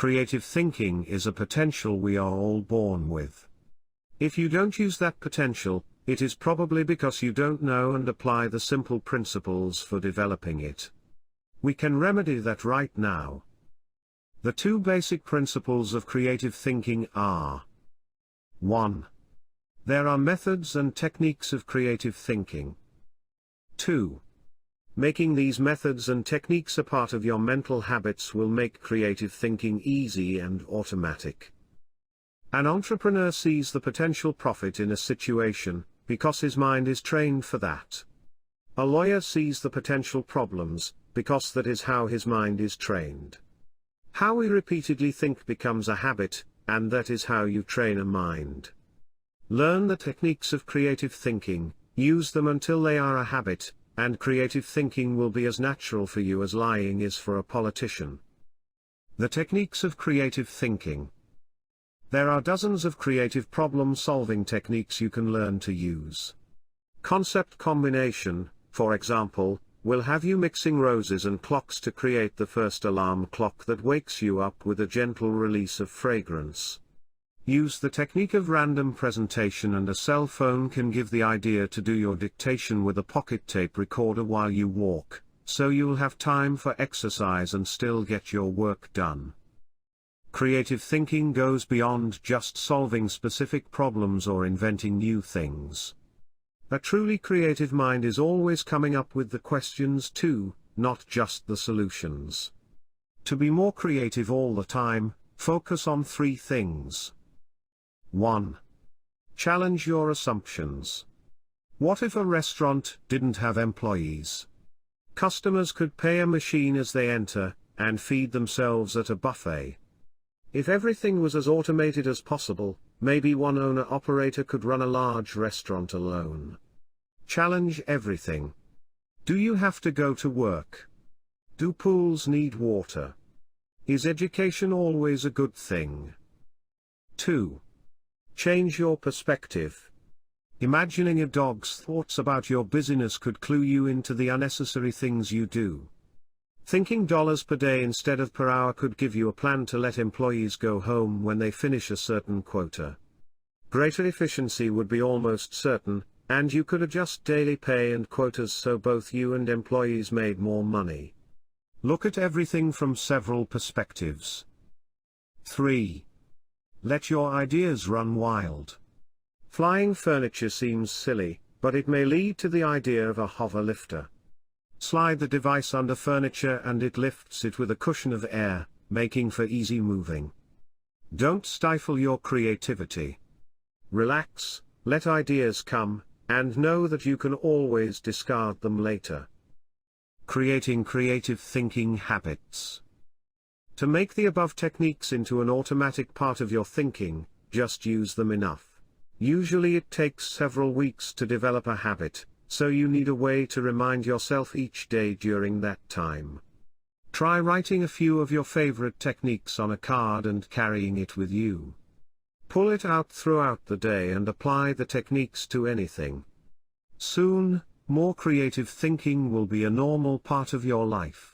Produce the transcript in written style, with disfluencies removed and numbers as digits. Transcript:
Creative thinking is a potential we are all born with. If you don't use that potential, it is probably because you don't know and apply the simple principles for developing it. We can remedy that right now. The two basic principles of creative thinking are: 1. There are methods and techniques of creative thinking. 2. Making these methods and techniques a part of your mental habits will make creative thinking easy and automatic. An entrepreneur sees the potential profit in a situation, because his mind is trained for that. A lawyer sees the potential problems, because that is how his mind is trained. How we repeatedly think becomes a habit, and that is how you train a mind. Learn the techniques of creative thinking, use them until they are a habit, and creative thinking will be as natural for you as lying is for a politician. The techniques of creative thinking. There are dozens of creative problem-solving techniques you can learn to use. Concept combination, for example, will have you mixing roses and clocks to create the first alarm clock that wakes you up with a gentle release of fragrance. Use the technique of random presentation, and a cell phone can give the idea to do your dictation with a pocket tape recorder while you walk, so you'll have time for exercise and still get your work done. Creative thinking goes beyond just solving specific problems or inventing new things. A truly creative mind is always coming up with the questions too, not just the solutions. To be more creative all the time, focus on 3 things. 1. Challenge your assumptions. What if a restaurant didn't have employees? Customers could pay a machine as they enter, and feed themselves at a buffet. If everything was as automated as possible, maybe one owner-operator could run a large restaurant alone. Challenge everything. Do you have to go to work? Do pools need water? Is education always a good thing? 2. Change your perspective. Imagining a dog's thoughts about your busyness could clue you into the unnecessary things you do. Thinking dollars per day instead of per hour could give you a plan to let employees go home when they finish a certain quota. Greater efficiency would be almost certain, and you could adjust daily pay and quotas so both you and employees made more money. Look at everything from several perspectives. 3. Let your ideas run wild. Flying furniture seems silly, but it may lead to the idea of a hover lifter. Slide the device under furniture and it lifts it with a cushion of air, making for easy moving. Don't stifle your creativity. Relax, let ideas come, and know that you can always discard them later. Creating creative thinking habits. To make the above techniques into an automatic part of your thinking, just use them enough. Usually it takes several weeks to develop a habit, so you need a way to remind yourself each day during that time. Try writing a few of your favorite techniques on a card and carrying it with you. Pull it out throughout the day and apply the techniques to anything. Soon, more creative thinking will be a normal part of your life.